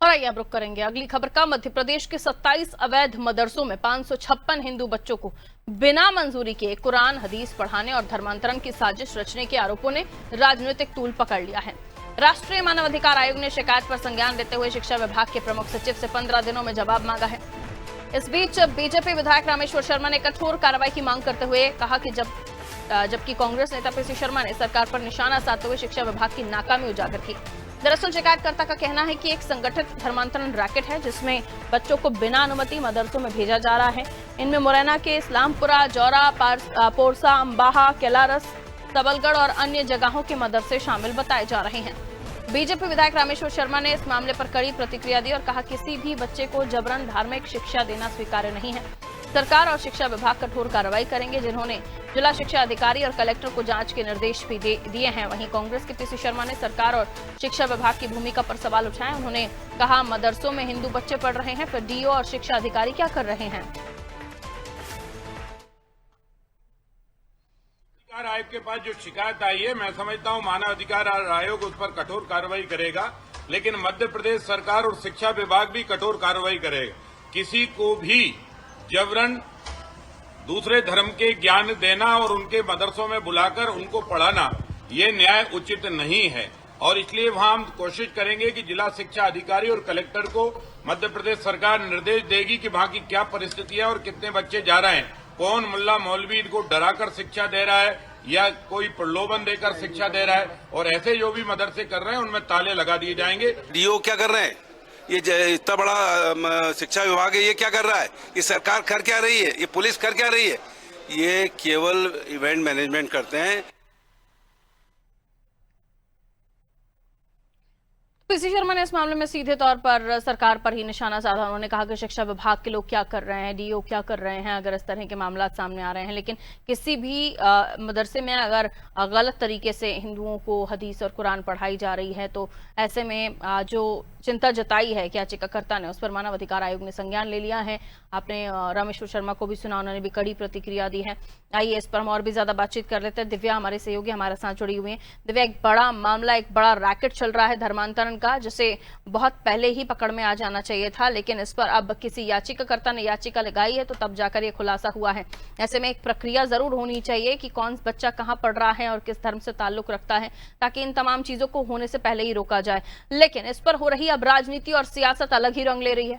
और आइए अब रुक करेंगे अगली खबर का। मध्य प्रदेश के 27 अवैध मदरसों में 556 हिंदू बच्चों को बिना मंजूरी के कुरान हदीस पढ़ाने और धर्मांतरण की साजिश रचने के आरोपों ने राजनीतिक तूल पकड़ लिया है। राष्ट्रीय मानवाधिकार आयोग ने शिकायत पर संज्ञान लेते हुए शिक्षा विभाग के प्रमुख सचिव से 15 दिनों में जवाब मांगा है। इस बीच बीजेपी विधायक रामेश्वर शर्मा ने कठोर कार्रवाई की मांग करते हुए कहा कि जबकि कांग्रेस नेता पीसी शर्मा ने सरकार पर निशाना साधते हुए शिक्षा विभाग की नाकामी उजागर की। दरअसल शिकायतकर्ता का कहना है कि एक संगठित धर्मांतरण रैकेट है जिसमें बच्चों को बिना अनुमति मदरसों में भेजा जा रहा है। इनमें मुरैना के इस्लामपुरा, जौरा, पोरसा, अम्बाहा, केलारस, सबलगढ़ और अन्य जगहों के मदरसे शामिल बताए जा रहे हैं। बीजेपी विधायक रामेश्वर शर्मा ने इस मामले पर कड़ी प्रतिक्रिया दी और कहा किसी भी बच्चे को जबरन धार्मिक शिक्षा देना स्वीकार्य नहीं है। सरकार और शिक्षा विभाग कठोर कार्रवाई करेंगे। जिन्होंने जिला शिक्षा अधिकारी और कलेक्टर को जांच के निर्देश भी दिए हैं। वहीं कांग्रेस के पीसी शर्मा ने सरकार और शिक्षा विभाग की भूमिका पर सवाल उठाए। उन्होंने कहा मदरसों में हिंदू बच्चे पढ़ रहे हैं, फिर डीओ और शिक्षा अधिकारी क्या कर रहे हैं। आयोग के पास जो शिकायत आई है, मैं समझता हूं मानव अधिकार आयोग उस पर कठोर कार्रवाई करेगा, लेकिन मध्य प्रदेश सरकार और शिक्षा विभाग भी कठोर कार्रवाई करेगा। किसी को भी जबरन दूसरे धर्म के ज्ञान देना और उनके मदरसों में बुलाकर उनको पढ़ाना, ये न्याय उचित नहीं है। और इसलिए वहां हम कोशिश करेंगे कि जिला शिक्षा अधिकारी और कलेक्टर को मध्य प्रदेश सरकार निर्देश देगी कि वहां की क्या परिस्थिति है और कितने बच्चे जा रहे हैं, कौन मुल्ला मौलवी इनको डराकर शिक्षा दे रहा है या कोई प्रलोभन देकर शिक्षा दे रहा है, और ऐसे जो भी मदरसे कर रहे हैं उनमें ताले लगा दिए जाएंगे। डीओ क्या कर रहे हैं? ये इतना बड़ा शिक्षा विभाग है, ये क्या कर रहा है? ये सरकार कर क्या रही है? ये पुलिस कर क्या रही है? ये केवल इवेंट मैनेजमेंट करते हैं। पीसी शर्मा ने इस मामले में सीधे तौर पर सरकार पर ही निशाना साधा। उन्होंने कहा कि शिक्षा विभाग के लोग क्या कर रहे हैं, डीओ क्या कर रहे हैं अगर इस तरह के मामला सामने आ रहे हैं। लेकिन किसी भी मदरसे में अगर गलत तरीके से हिंदुओं को हदीस और कुरान पढ़ाई जा रही है तो ऐसे में जो चिंता जताई है याचिकाकर्ता ने, उस पर मानव अधिकार आयोग ने संज्ञान ले लिया है। आपने रामेश्वर शर्मा को भी सुना, उन्होंने भी कड़ी प्रतिक्रिया दी है। आइए इस पर हम और भी ज्यादा बातचीत कर लेते हैं। दिव्या हमारे सहयोगी हमारे साथ जुड़ी हुई है। दिव्या, एक बड़ा मामला, एक बड़ा रैकेट चल रहा है धर्मांतरण का, जिसे बहुत पहले ही पकड़ में आ जाना चाहिए था, लेकिन इस पर अब किसी याचिकाकर्ता ने याचिका लगाई है तो तब जाकर ये खुलासा हुआ है। ऐसे में एक प्रक्रिया जरूर होनी चाहिए कि कौन बच्चा कहाँ पढ़ रहा है और किस धर्म से ताल्लुक रखता है, ताकि इन तमाम चीजों को होने से पहले ही रोका जाए। लेकिन इस पर हो रही अब राजनीति और सियासत अलग ही रंग ले रही है।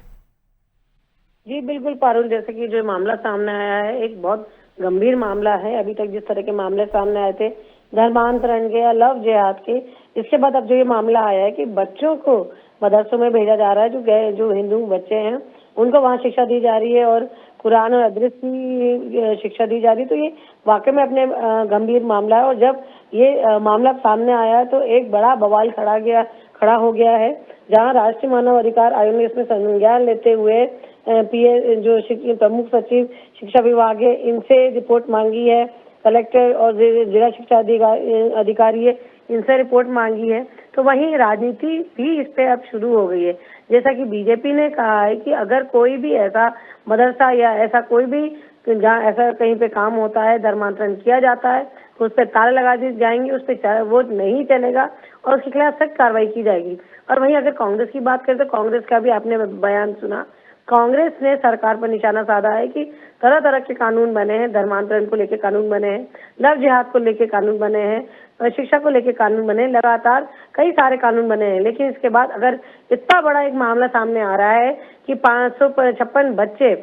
जी बिल्कुल पारुल, जैसे कि जो मामला सामने आया है एक बहुत गंभीर मामला है। अभी तक जिस तरह के मामले सामने आए थे धर्मांतरण के या लव जिहाद के, इसके बाद अब जो ये मामला आया है कि बच्चों को मदरसों में भेजा जा रहा है, जो हिंदू बच्चे हैं उनको वहाँ शिक्षा दी जा रही है और कुरान और हदीस की शिक्षा दी जा रही है। तो ये वाकई में अपने गंभीर मामला है। और जब ये मामला सामने आया है तो एक बड़ा बवाल खड़ा हो गया है, जहाँ राष्ट्रीय मानव अधिकार आयोग ने इसमें संज्ञान लेते हुए जो प्रमुख सचिव शिक्षा विभाग है इनसे रिपोर्ट मांगी है, कलेक्टर और जिला शिक्षा अधिकारी है इनसे रिपोर्ट मांगी है। तो वहीं राजनीति भी इस पे अब शुरू हो गई है। जैसा कि बीजेपी ने कहा है कि अगर कोई भी ऐसा मदरसा या ऐसा कोई भी जहाँ ऐसा कहीं पे काम होता है, धर्मांतरण किया जाता है, तो उस पर ताले लगा दिए जाएंगे, उस पर वो नहीं चलेगा और उसके खिलाफ सख्त कार्रवाई की जाएगी। और वहीं अगर कांग्रेस की बात करें तो कांग्रेस का भी आपने बयान सुना। कांग्रेस ने सरकार पर निशाना साधा है कि तरह तरह के कानून बने हैं, धर्मांतरण को लेकर कानून बने हैं, लव जिहाद को लेकर कानून बने हैं, शिक्षा को लेकर कानून बने हैं, लगातार कई सारे कानून बने हैं। लेकिन इसके बाद अगर इतना बड़ा एक मामला सामने आ रहा है कि 556 बच्चे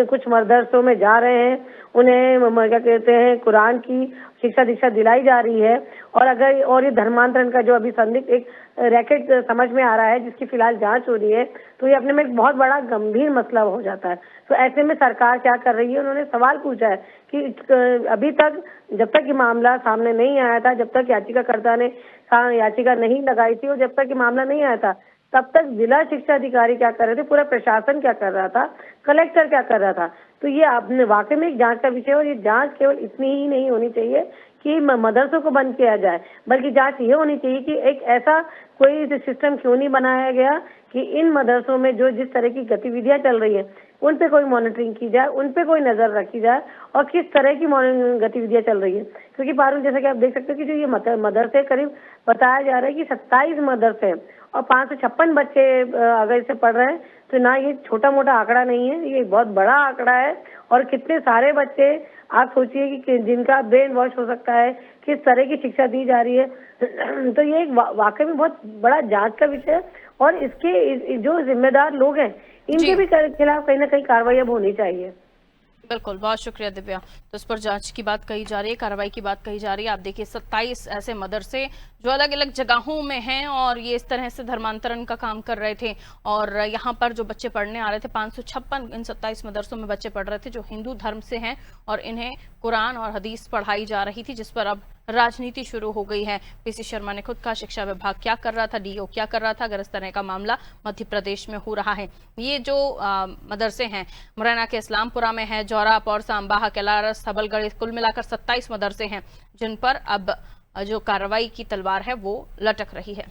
कुछ मदरसों में जा रहे हैं, उन्हें क्या कहते हैं कुरान की शिक्षा दीक्षा दिलाई जा रही है, और ये धर्मांतरण का जो अभी संदिग्ध एक रैकेट समझ में आ रहा है जिसकी फिलहाल जांच हो रही है, तो ये अपने में एक बहुत बड़ा गंभीर मसला हो जाता है। तो ऐसे में सरकार क्या कर रही है? उन्होंने सवाल पूछा है कि अभी तक जब तक ये मामला सामने नहीं आया था, जब तक याचिकाकर्ता ने याचिका नहीं लगाई थी और जब तक ये मामला नहीं आया था, तब तक जिला शिक्षा अधिकारी क्या कर रहे थे, पूरा प्रशासन क्या कर रहा था, कलेक्टर क्या कर रहा था। तो ये आपने वाकई में एक जांच का विषय है। और ये जांच केवल इतनी ही नहीं होनी चाहिए कि मदरसों को बंद किया जाए, बल्कि जांच ये होनी चाहिए कि एक ऐसा कोई सिस्टम क्यों नहीं बनाया गया कि इन मदरसों में जो जिस तरह की गतिविधियां चल रही हैं उन पे कोई मॉनिटरिंग की जाए, उन पे कोई नजर रखी जाए और किस तरह की गतिविधियां चल रही है। क्योंकि पारुल, जैसा कि आप देख सकते हो कि जो ये मदरसे करीब बताया जा रहा है कि 27 मदरसे हैं और 556 बच्चे अगर इसे पढ़ रहे हैं तो ना ये छोटा मोटा आंकड़ा नहीं है, ये बहुत बड़ा आंकड़ा है। और कितने सारे बच्चे आप सोचिए कि जिनका ब्रेन वॉश हो सकता है, किस तरह की शिक्षा दी जा रही है। तो ये एक वाकई में बहुत बड़ा जांच का विषय है और इसके जो जिम्मेदार लोग हैं इनके भी खिलाफ कहीं ना कहीं कार्रवाई अब होनी चाहिए। बिल्कुल, बहुत शुक्रिया दिव्या। तो इस पर जांच की बात कही जा रही है, कार्रवाई की बात कही जा रही है। आप देखिए 27 ऐसे मदरसे जो अलग अलग जगहों में हैं और ये इस तरह से धर्मांतरण का काम कर रहे थे और यहाँ पर जो बच्चे पढ़ने आ रहे थे 556 इन 27 मदरसों में बच्चे पढ़ रहे थे जो हिंदू धर्म से हैं और इन्हें कुरान और हदीस पढ़ाई जा रही थी, जिस पर अब राजनीति शुरू हो गई है। पीसी शर्मा ने खुद कहा शिक्षा विभाग क्या कर रहा था, डीओ क्या कर रहा था अगर इस तरह का मामला मध्य प्रदेश में हो रहा है। ये जो मदरसे हैं मुरैना के इस्लामपुरा में है, जौरा, पौरसा, अम्बाहा, कैलारस, हबलगढ़, कुल मिलाकर 27 मदरसे हैं जिन पर अब जो कार्रवाई की तलवार है वो लटक रही है।